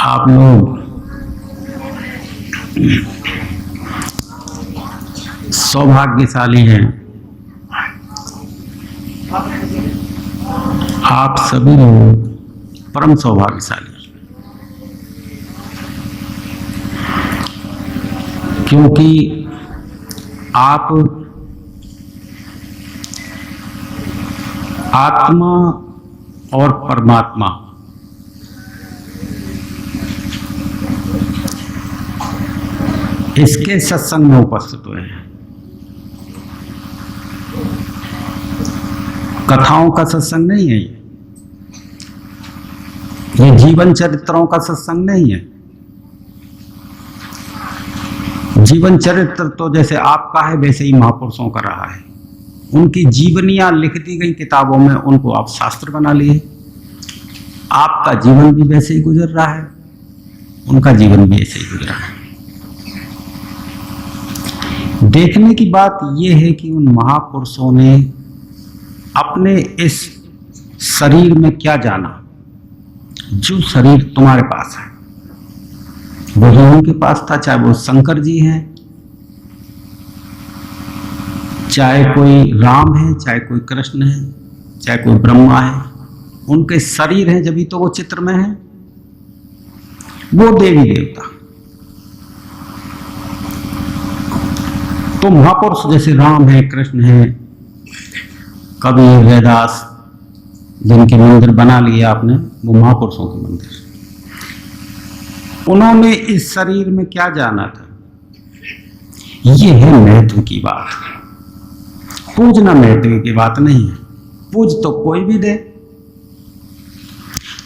आप लोग सौभाग्यशाली हैं। आप सभी लोग परम सौभाग्यशाली, क्योंकि आप आत्मा और परमात्मा इसके सत्संग में उपस्थित हुए हैं। कथाओं का सत्संग नहीं है ये जीवन चरित्रों का सत्संग नहीं है। जीवन चरित्र तो जैसे आपका है वैसे ही महापुरुषों का रहा है। उनकी जीवनियां लिख दी गई किताबों में, उनको आप शास्त्र बना लिए। आपका जीवन भी वैसे ही गुजर रहा है, उनका जीवन भी ऐसे ही गुजरा है। देखने की बात यह है कि उन महापुरुषों ने अपने इस शरीर में क्या जाना। जो शरीर तुम्हारे पास है वही उनके पास था, चाहे वो शंकर जी हैं, चाहे कोई राम है, चाहे कोई कृष्ण है, चाहे कोई ब्रह्मा है। उनके शरीर हैं जब भी तो वो चित्र में है। वो देवी देवता तो महापुरुष जैसे राम है, कृष्ण है, कबीर, रैदास, जिनके मंदिर बना लिए आपने, वो महापुरुषों के मंदिर। उन्होंने इस शरीर में क्या जाना था, ये है महत्व की बात। पूजना महत्व की बात नहीं है। पूज तो कोई भी दे,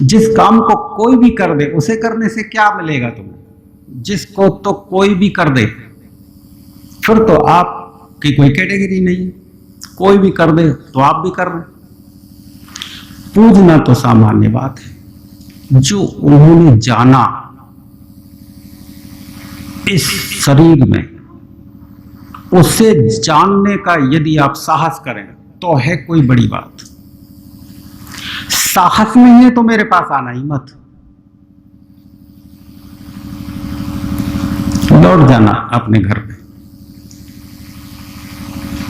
जिस काम को कोई भी कर दे उसे करने से क्या मिलेगा तुम्हें। जिसको तो कोई भी कर दे फिर तो आपकी कोई कैटेगरी नहीं है। कोई भी कर दे तो आप भी कर रहे। पूजना तो सामान्य बात है। जो उन्होंने जाना इस शरीर में, उसे जानने का यदि आप साहस करें तो है कोई बड़ी बात। साहस नहीं है तो मेरे पास आना ही मत, लौट जाना अपने घर पे।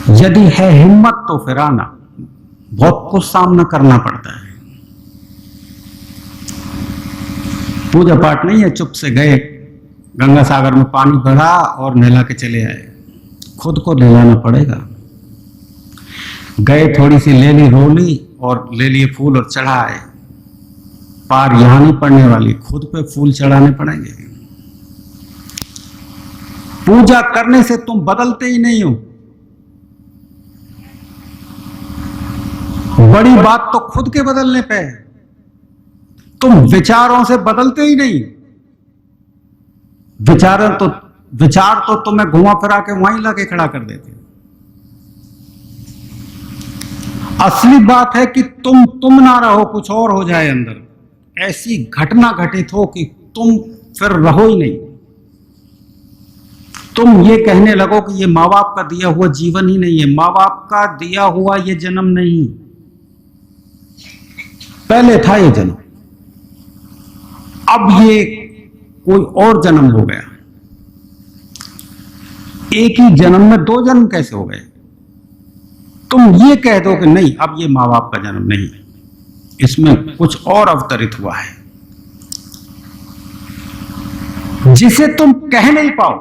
यदि है हिम्मत तो फिर आना। बहुत कुछ सामना करना पड़ता है। पूजा पाठ नहीं है चुप से गए गंगा सागर में पानी बढ़ा और नहला के चले आए। खुद को नहलाना पड़ेगा। गए थोड़ी सी ले ली रोली और ले लिए फूल और चढ़ाए। पार यहां नहीं पड़ने वाली, खुद पे फूल चढ़ाने पड़ेंगे। पूजा करने से तुम बदलते ही नहीं हो। बड़ी बात तो खुद के बदलने पे है। तुम विचारों से बदलते ही नहीं। विचार तो तुम्हें घुमा फिरा के वहीं लाके खड़ा कर देते। असली बात है कि तुम ना रहो, कुछ और हो जाए अंदर। ऐसी घटना घटित हो कि तुम फिर रहो ही नहीं। तुम ये कहने लगो कि ये माँ बाप का दिया हुआ जीवन ही नहीं है, माँ बाप का दिया हुआ ये जन्म नहीं, पहले था ये जन्म, अब ये कोई और जन्म हो गया। एक ही जन्म में दो जन्म कैसे हो गए। तुम ये कह दो कि नहीं अब ये माँ बाप का जन्म नहीं है, इसमें कुछ और अवतरित हुआ है जिसे तुम कह नहीं पाओ।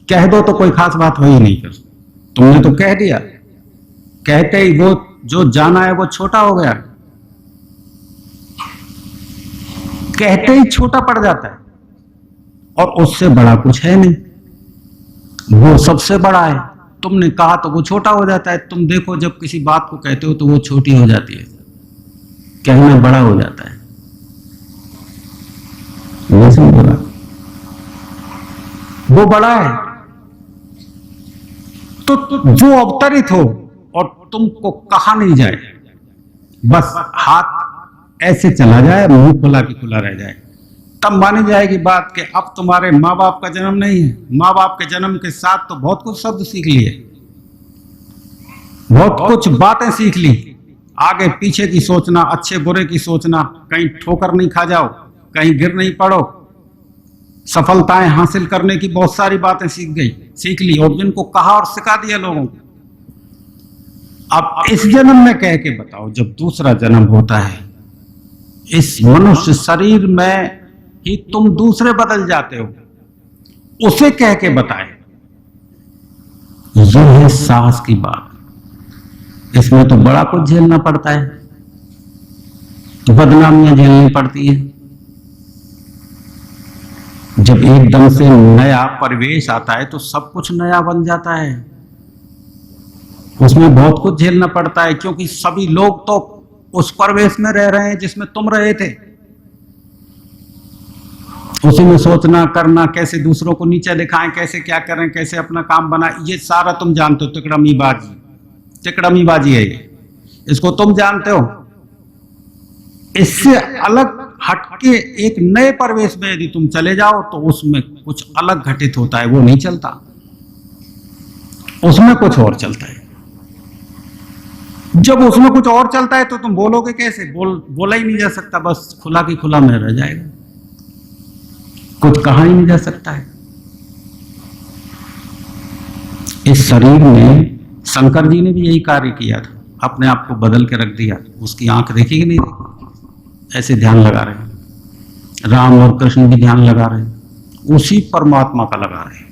कह दो तो कोई खास बात हो ही नहीं। फिर तुमने तो कह दिया, कहते ही वो जो जाना है वो छोटा हो गया। कहते ही छोटा पड़ जाता है और उससे बड़ा कुछ है नहीं, वो सबसे बड़ा है। तुमने कहा तो वो छोटा हो जाता है। तुम देखो जब किसी बात को कहते हो तो वो छोटी हो जाती है, कहना बड़ा हो जाता है। नहीं समझा, वो बड़ा है। तो जो अवतरित हो और तुमको कहा नहीं जाए, बस हाथ ऐसे चला जाए, मुंह खुला की खुला रह जाए, तब मानी जाएगी बात कि अब तुम्हारे माँ बाप का जन्म नहीं है। माँ बाप के जन्म के साथ तो बहुत कुछ शब्द सीख लिए, बहुत कुछ बातें सीख ली। आगे पीछे की सोचना, अच्छे बुरे की सोचना, कहीं ठोकर नहीं खा जाओ, कहीं गिर नहीं पड़ो, सफलताएं हासिल करने की बहुत सारी बातें सीख ली, और जिनको कहा और सिखा दिया लोगों को। अब इस जन्म में कह के बताओ, जब दूसरा जन्म होता है, इस मनुष्य शरीर में ही तुम दूसरे बदल जाते हो, उसे कह के बताए। यह है साहस की बात। इसमें तो बड़ा कुछ झेलना पड़ता है, बदनामियां झेलनी पड़ती है। जब एकदम से नया परिवेश आता है तो सब कुछ नया बन जाता है, उसमें बहुत कुछ झेलना पड़ता है, क्योंकि सभी लोग तो उस परिवेश में रह रहे हैं जिसमें तुम रहे थे। उसी में सोचना करना, कैसे दूसरों को नीचे दिखाएं, कैसे क्या करें, कैसे अपना काम बनाएं, ये सारा तुम जानते हो। तिकड़मीबाजी है ये, इसको तुम जानते हो। इससे अलग हटके एक नए परिवेश में यदि तुम चले जाओ तो उसमें कुछ अलग घटित होता है, वो नहीं चलता, उसमें कुछ और चलता है। जब उसमें कुछ और चलता है तो तुम बोलोगे कैसे? बोला ही नहीं जा सकता, बस खुला की खुला में रह जाएगा, कुछ कहा ही नहीं जा सकता है। इस शरीर में शंकर जी ने भी यही कार्य किया था, अपने आप को बदल के रख दिया। उसकी आंख देखी कि नहीं देखी, ऐसे ध्यान लगा रहे हैं। राम और कृष्ण भी ध्यान लगा रहे हैं, उसी परमात्मा का लगा रहे हैं।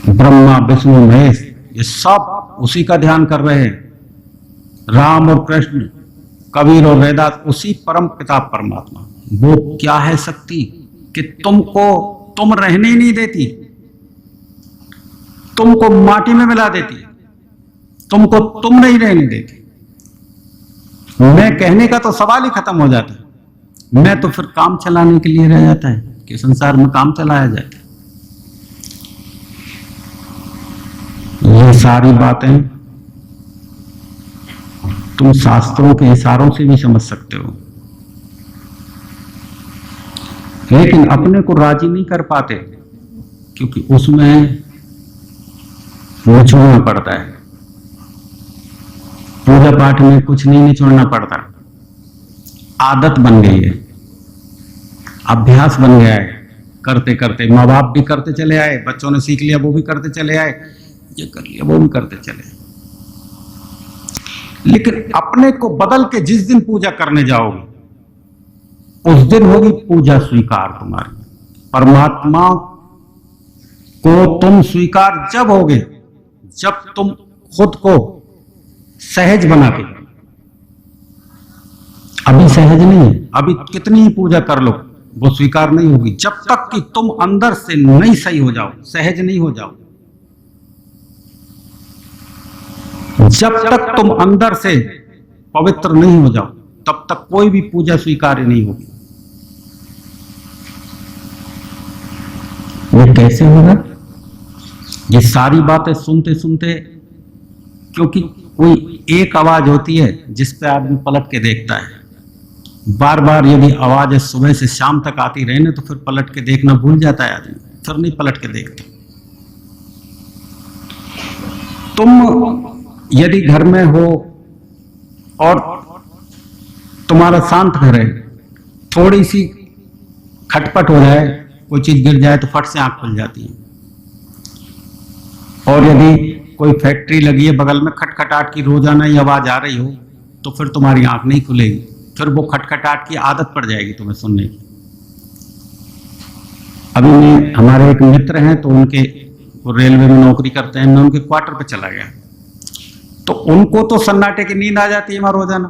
ब्रह्मा विष्णु महेश ये सब उसी का ध्यान कर रहे हैं। राम और कृष्ण, कबीर और रैदास, उसी परम पिता परमात्मा। वो क्या है शक्ति कि तुम रहने ही नहीं देती, तुमको माटी में मिला देती, तुमको तुम नहीं रहने देती। मैं कहने का तो सवाल ही खत्म हो जाता है। मैं तो फिर काम चलाने के लिए रह जाता है कि संसार में काम चलाया जाए। ये सारी बातें तुम शास्त्रों के इशारों से भी समझ सकते हो, लेकिन अपने को राजी नहीं कर पाते, क्योंकि उसमें निचोड़ना पड़ता है। पूजा पाठ में कुछ नहीं निचोड़ना पड़ता, आदत बन गई है, अभ्यास बन गया है। करते करते माँ बाप भी करते चले आए, बच्चों ने सीख लिया, वो भी करते चले आए, ये कर लिया, वो भी करते चले। लेकिन अपने को बदल के जिस दिन पूजा करने जाओगे, उस दिन होगी पूजा स्वीकार तुम्हारी। परमात्मा को तुम स्वीकार जब होगे जब तुम खुद को सहज बना के। अभी सहज नहीं है, अभी कितनी ही पूजा कर लो वो स्वीकार नहीं होगी जब तक कि तुम अंदर से नहीं सही हो जाओ, सहज नहीं हो जाओ। जब तक तुम अंदर से पवित्र नहीं हो जाओ तब तक कोई भी पूजा स्वीकार्य नहीं होगी। ये कैसे होगा? ये सारी बातें सुनते सुनते, क्योंकि कोई एक आवाज होती है जिस पे आदमी पलट के देखता है। बार बार यदि आवाज सुबह से शाम तक आती रहे ना तो फिर पलट के देखना भूल जाता है आदमी, फिर नहीं पलट के देखता। तुम यदि घर में हो और तुम्हारा शांत घर है, थोड़ी सी खटपट हो जाए, कोई चीज गिर जाए तो फट से आंख खुल जाती है। और यदि कोई फैक्ट्री लगी है बगल में, खटखटाट की रोजाना ही आवाज आ रही हो तो फिर तुम्हारी आंख नहीं खुलेगी, फिर वो खटखटाट की आदत पड़ जाएगी तुम्हें सुनने की। अभी हमारे एक मित्र हैं तो उनके, वो रेलवे में नौकरी करते हैं, मैं उनके क्वार्टर पे चला गया तो उनको तो सन्नाटे की नींद आ जाती है वहां रोजाना।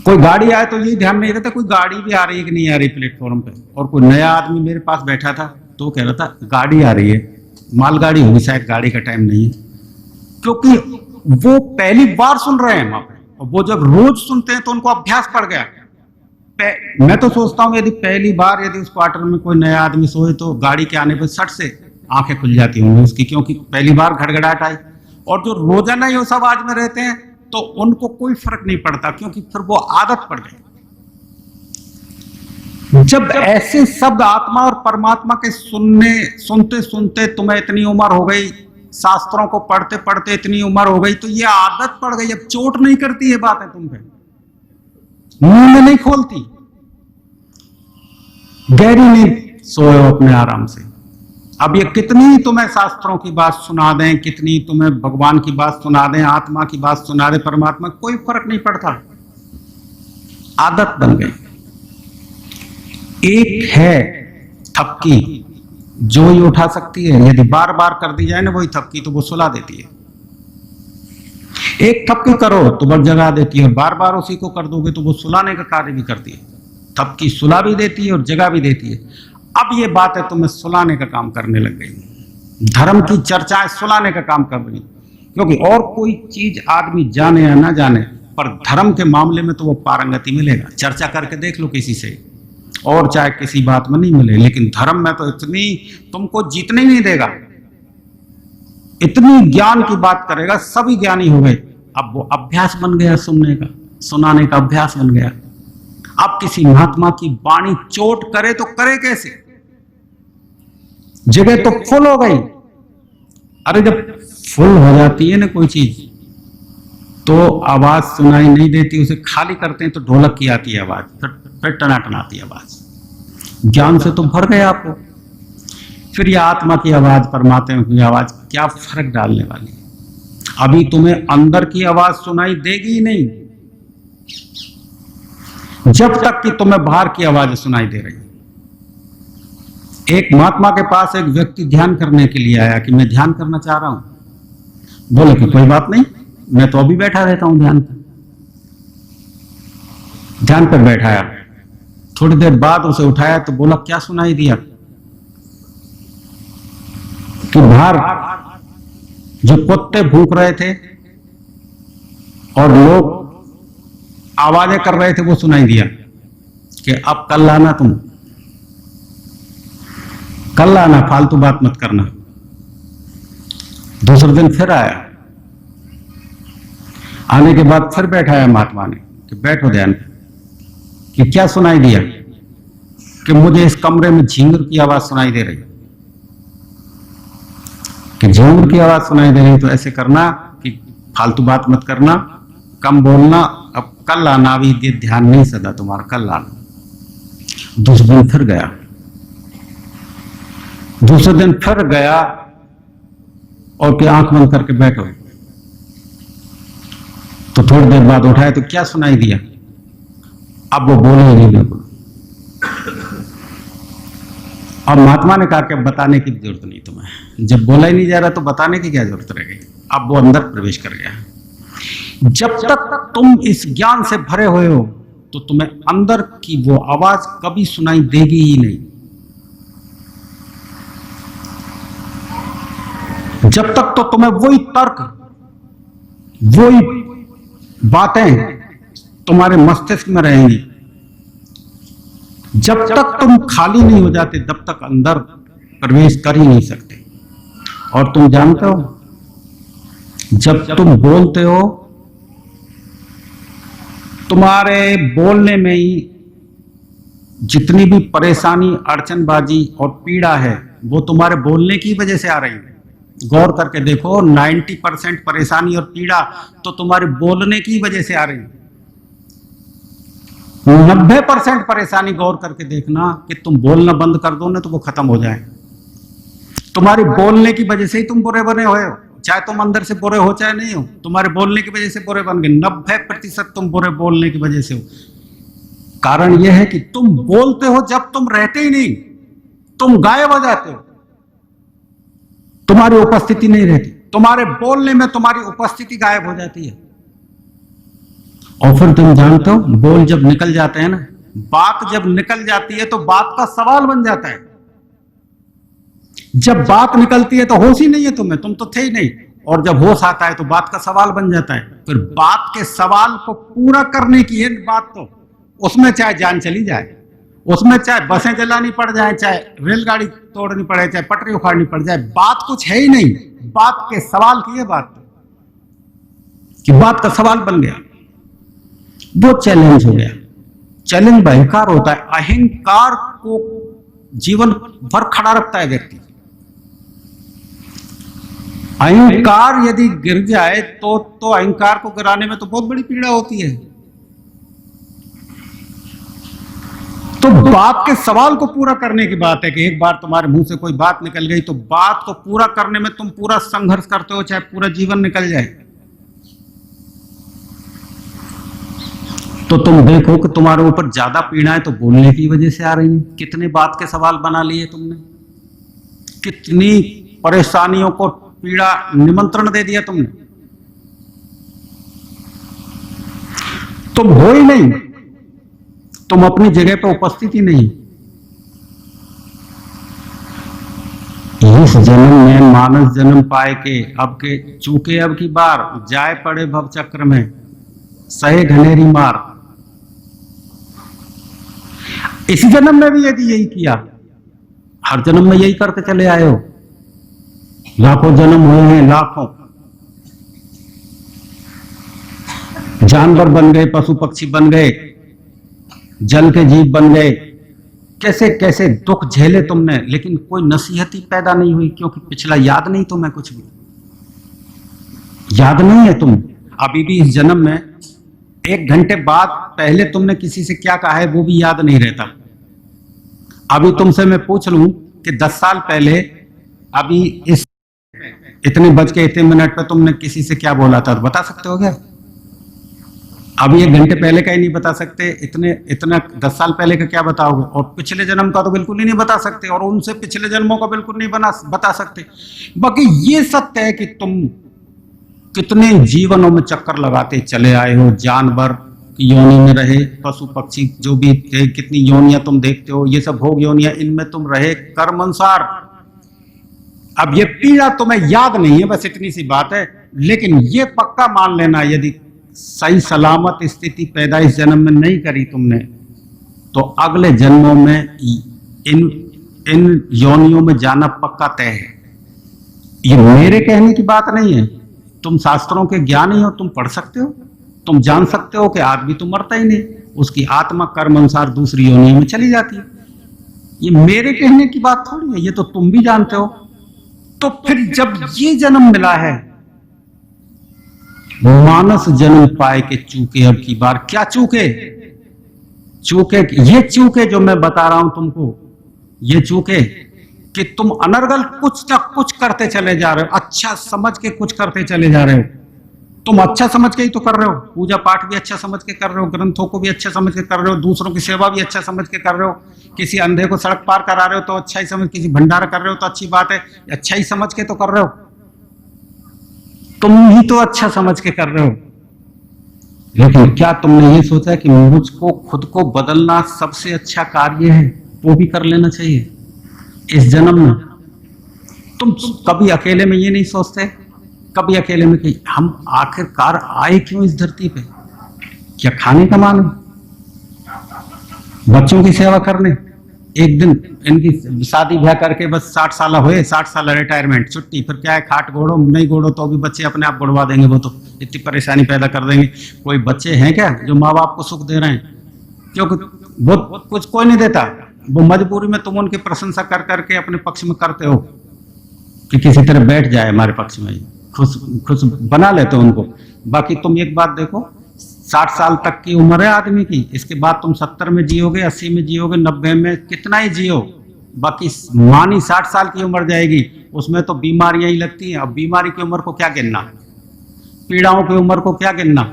कोई गाड़ी आए तो ये ध्यान नहीं रहता कोई गाड़ी भी आ रही है कि नहीं आ रही प्लेटफॉर्म पे। और कोई नया आदमी मेरे पास बैठा था तो कह रहा था गाड़ी आ रही है, मालगाड़ी होगी शायद, गाड़ी का टाइम नहीं है। क्योंकि वो पहली बार सुन रहे हैं वहां पे, और वो जब रोज सुनते हैं तो उनको अभ्यास पड़ गया। मैं तो सोचता हूँ यदि पहली बार यदि उस क्वार्टर में कोई नया आदमी सोए तो गाड़ी के आने पर सट से आंखें खुल जाती होंगी उसकी, क्योंकि पहली बार घड़घड़ाहट आई। और जो रोजाना ही उस आवाज में रहते हैं तो उनको कोई फर्क नहीं पड़ता, क्योंकि फिर वो आदत पड़ गई। जब ऐसे शब्द आत्मा और परमात्मा के सुनते सुनते तुम्हें इतनी उम्र हो गई, शास्त्रों को पढ़ते पढ़ते इतनी उम्र हो गई, तो ये आदत पड़ गई, अब चोट नहीं करती है बातें तुम पे। नींद नहीं खोलती, गहरी नींद सोए हो अपने आराम से। अब ये कितनी तुम्हें शास्त्रों की बात सुना दें, कितनी तुम्हें भगवान की बात सुना दें, आत्मा की बात सुना दें, परमात्मा, कोई फर्क नहीं पड़ता, आदत बन गई। एक है थपकी जो ही उठा सकती है, यदि बार बार कर दी जाए ना वही थपकी, तो वो सुला देती है। एक थपकी करो तो बस जगा देती है, और बार बार उसी को कर दोगे तो वो सुलाने का कार्य भी करती है। थपकी सुला भी देती है और जगा भी देती है। अब ये बात है तुम्हें सुलाने का काम करने लग गई। धर्म की चर्चाएं सुलाने का काम कर रही, क्योंकि और कोई चीज आदमी जाने या ना जाने, पर धर्म के मामले में तो वो पारंगति मिलेगा। चर्चा करके देख लो किसी से, और चाहे किसी बात में नहीं मिले, लेकिन धर्म में तो इतनी तुमको जीतने ही नहीं देगा, इतनी ज्ञान की बात करेगा, सभी ज्ञानी हो गए। अब वो अभ्यास बन गया, सुनने का, सुनाने का अभ्यास बन गया। अब किसी महात्मा की वाणी चोट करे तो करे कैसे? जगह तो फुल हो गई। अरे जब फुल हो जाती है ना कोई चीज, तो आवाज सुनाई नहीं देती, उसे खाली करते हैं तो ढोलक की आती है आवाज, फिर टनाटन आती है आवाज। ज्ञान से तो भर गए आपको, फिर यह आत्मा की आवाज, परमात्मा की आवाज क्या फर्क डालने वाली है? अभी तुम्हें अंदर की आवाज सुनाई देगी ही नहीं, जब तक कि तुम्हें बाहर की आवाज सुनाई दे रही। एक महात्मा के पास एक व्यक्ति ध्यान करने के लिए आया कि मैं ध्यान करना चाह रहा हूं। बोले कि कोई बात नहीं, मैं तो अभी बैठा रहता हूं ध्यान पर। ध्यान पर बैठाया, थोड़ी देर बाद उसे उठाया तो बोला क्या सुनाई दिया? कि बाहर जो कुत्ते भूख रहे थे और लोग आवाजें कर रहे थे वो सुनाई दिया कि अब कल आना, तुम कल आना, फालतू बात मत करना। दूसरे दिन फिर आया, आने के बाद फिर बैठाया महात्मा ने कि बैठो ध्यान, कि क्या सुनाई दिया? कि मुझे इस कमरे में झींगर की आवाज सुनाई दे रही। कि झींगर की आवाज सुनाई दे रही तो ऐसे करना कि फालतू बात मत करना, कम बोलना, अब कल आना, अभी ध्यान नहीं सदा तुम्हारा, कल आना। दूसरे दिन फिर गया, दूसरे दिन फिर गया और कि आंख बंद करके बैठो। तो थोड़ी देर बाद उठाया तो क्या सुनाई दिया? अब वो बोले ही नहीं बिल्कुल। और महात्मा ने कहा कि बताने की जरूरत नहीं तुम्हें, जब बोला ही नहीं जा रहा तो बताने की क्या जरूरत रह गई? अब वो अंदर प्रवेश कर गया। जब तक तुम इस ज्ञान से भरे हुए हो तो तुम्हें अंदर की वो आवाज कभी सुनाई देगी ही नहीं। जब तक तो तुम्हें वही तर्क, वही बातें तुम्हारे मस्तिष्क में रहेंगी। जब तक तुम खाली नहीं हो जाते तब तक अंदर प्रवेश कर ही नहीं सकते। और तुम जानते हो, जब तुम बोलते हो, तुम्हारे बोलने में ही जितनी भी परेशानी, अड़चनबाजी और पीड़ा है वो तुम्हारे बोलने की वजह से आ रही है। गौर करके देखो, 90% परेशानी और पीड़ा तो तुम्हारे बोलने की वजह से आ रही है। 90% परेशानी गौर करके देखना कि तुम बोलना बंद कर दो ना तो वो खत्म हो जाए। तुम्हारी बोलने की वजह से ही तुम बुरे बने हुए हो, चाहे तुम अंदर से बुरे हो चाहे नहीं हो, तुम्हारे बोलने की वजह से बुरे बन गए। 90% तुम बुरे बोलने की वजह से हो। कारण यह है कि तुम बोलते हो जब तुम रहते ही नहीं, तुम गायब हो जाते हो, तुम्हारी उपस्थिति नहीं रहती। तुम्हारे बोलने में तुम्हारी उपस्थिति गायब हो जाती है। और फिर तुम जानते हो, बोल जब निकल जाते हैं ना, बात जब निकल जाती है तो बात का सवाल बन जाता है। जब बात निकलती है तो होश ही नहीं है तुम्हें, तुम तो थे ही नहीं। और जब होश आता है तो बात का सवाल बन जाता है। फिर बात के सवाल को पूरा करने की है बात, तो उसमें चाहे जान चली जाए, उसमें चाहे बसें जलानी पड़ जाए, चाहे रेलगाड़ी तोड़नी पड़े, चाहे पटरी उखाड़नी पड़ जाए, बात कुछ है ही नहीं। बात के सवाल की है बात, कि बात का सवाल बन गया, वो चैलेंज हो गया। चैलेंज भयंकर होता है। अहंकार को जीवन भर खड़ा रखता है व्यक्ति। अहंकार यदि गिर जाए तो अहंकार को गिराने में तो बहुत बड़ी पीड़ा होती है। बाप के सवाल को पूरा करने की बात है कि एक बार तुम्हारे मुंह से कोई बात निकल गई तो बात को पूरा करने में तुम पूरा संघर्ष करते हो, चाहे पूरा जीवन निकल जाए। तो तुम देखो कि तुम्हारे ऊपर ज्यादा पीड़ाएं तो बोलने की वजह से आ रही हैं। कितने बात के सवाल बना लिए तुमने, कितनी परेशानियों को पीड़ा निमंत्रण दे दिया तुमने। तुम हो ही नहीं, तुम अपनी जगह पे उपस्थित ही नहीं। इस जन्म में मानस जन्म पाए के अब के चूके अब की बार जाए पड़े भव चक्र में, सहे घनेरी मार। इसी जन्म में भी यदि यही किया, हर जन्म में यही करते चले आए हो, लाखों जन्म हुए हैं, लाखों जानवर बन गए, पशु पक्षी बन गए, जल के जीव बन गए, कैसे कैसे दुख झेले तुमने, लेकिन कोई नसीहत ही पैदा नहीं हुई, क्योंकि पिछला याद नहीं तुम्हें, कुछ भी याद नहीं है। तुम अभी भी इस जन्म में 1 घंटे बाद पहले तुमने किसी से क्या कहा है वो भी याद नहीं रहता। अभी तुमसे मैं पूछ लूं कि 10 साल पहले अभी इस इतने बज के इतने मिनट पे तुमने किसी से क्या बोला था, बता सकते हो क्या? अभी 1 घंटे पहले का ही नहीं बता सकते, इतना 10 साल पहले का क्या बताओगे? और पिछले जन्म का तो बिल्कुल ही नहीं बता सकते, और उनसे पिछले जन्मों का बिल्कुल नहीं बता सकते। बाकी ये सत्य है कि तुम कितने जीवनों में चक्कर लगाते चले आए हो, जानवर की योनि में रहे, पशु पक्षी जो भी थे, कितनी योनियां तुम देखते हो, ये सब भोग योनियां, इनमें तुम रहे कर्म अनुसार। अब ये पीड़ा तुम्हें याद नहीं है, बस इतनी सी बात है। लेकिन ये पक्का मान लेना, यदि सही सलामत स्थिति पैदा इस जन्म में नहीं करी तुमने, तो अगले जन्मों में इन योनियों में जाना पक्का तय है। ये मेरे कहने की बात नहीं है, तुम शास्त्रों के ज्ञानी हो, तुम पढ़ सकते हो, तुम जान सकते हो कि आदमी तो मरता ही नहीं, उसकी आत्मा कर्म अनुसार दूसरी योनियों में चली जाती है। ये मेरे कहने की बात थोड़ी है, ये तो तुम भी जानते हो। तो फिर जब ये जन्म मिला है, मानस जन्म पाए के चूके अब की बार, क्या चूके? ये चूके जो मैं बता रहा हूं तुमको, ये चूके कि तुम अनर्गल कुछ तक कुछ करते चले जा रहे हो, अच्छा समझ के कुछ करते चले जा रहे हो। तुम अच्छा समझ के ही तो कर रहे हो, पूजा पाठ भी अच्छा समझ के कर रहे हो, ग्रंथों को भी अच्छा समझ के कर रहे हो, दूसरों की सेवा भी अच्छा समझ के कर रहे हो, किसी अंधे को सड़क पार करा रहे हो तो अच्छा ही समझ, किसी भंडारा कर रहे हो तो अच्छी बात है, अच्छा ही समझ के तो कर रहे हो, तुम ही तो अच्छा समझ के कर रहे हो। लेकिन क्या तुमने ये सोचा कि मुझको खुद को बदलना सबसे अच्छा कार्य है, वो भी कर लेना चाहिए इस जन्म में? तुम कभी अकेले में ये नहीं सोचते, कभी अकेले में कि हम आखिरकार आए क्यों इस धरती पे? क्या खाने कमाने, बच्चों की सेवा करने? एक दिन इनकी शादी ब्याह करके बस 60 साल हुए, 60 साल रिटायरमेंट, छुट्टी, फिर क्या है, खाट घोड़ो, नहीं घोड़ो तो भी बच्चे अपने आप घोड़वा देंगे, वो तो इतनी परेशानी पैदा कर देंगे। कोई बच्चे हैं क्या जो माँ बाप को सुख दे रहे हैं? क्योंकि वो कुछ कोई नहीं देता, वो मजबूरी में तुम उनकी प्रशंसा कर करके अपने पक्ष में करते हो कि किसी तरह बैठ जाए हमारे पक्ष में, खुश बना लेते हो उनको। बाकी तुम एक बात देखो, 60 साल तक की उम्र है आदमी की, इसके बाद तुम 70 में जियोगे, 80 में जियोगे, 90 में, कितना ही जियो, बाकी मानी 60 साल की उम्र जाएगी, उसमें तो बीमारियां ही लगती हैं। अब बीमारी की उम्र को क्या गिनना, पीड़ाओं की उम्र को क्या गिनना?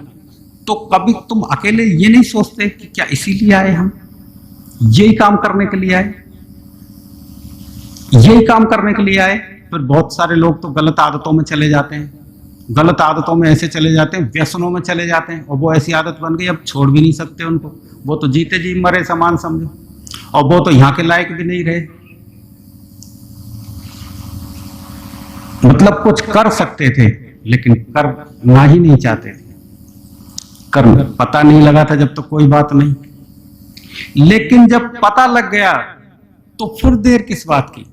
तो कभी तुम अकेले ये नहीं सोचते कि क्या इसीलिए आए हम, यही काम करने के लिए आए, यही काम करने के लिए आए? फिर बहुत सारे लोग तो गलत आदतों में चले जाते हैं, गलत आदतों में ऐसे चले जाते हैं, व्यसनों में चले जाते हैं, और वो ऐसी आदत बन गई अब छोड़ भी नहीं सकते उनको, वो तो जीते जी मरे समान समझो, और वो तो यहाँ के लायक भी नहीं रहे। मतलब कुछ कर सकते थे लेकिन करना ही नहीं चाहते थे, कर्म पता नहीं लगा था जब तक कोई बात नहीं, लेकिन जब पता लग गया तो फिर देर किस बात की।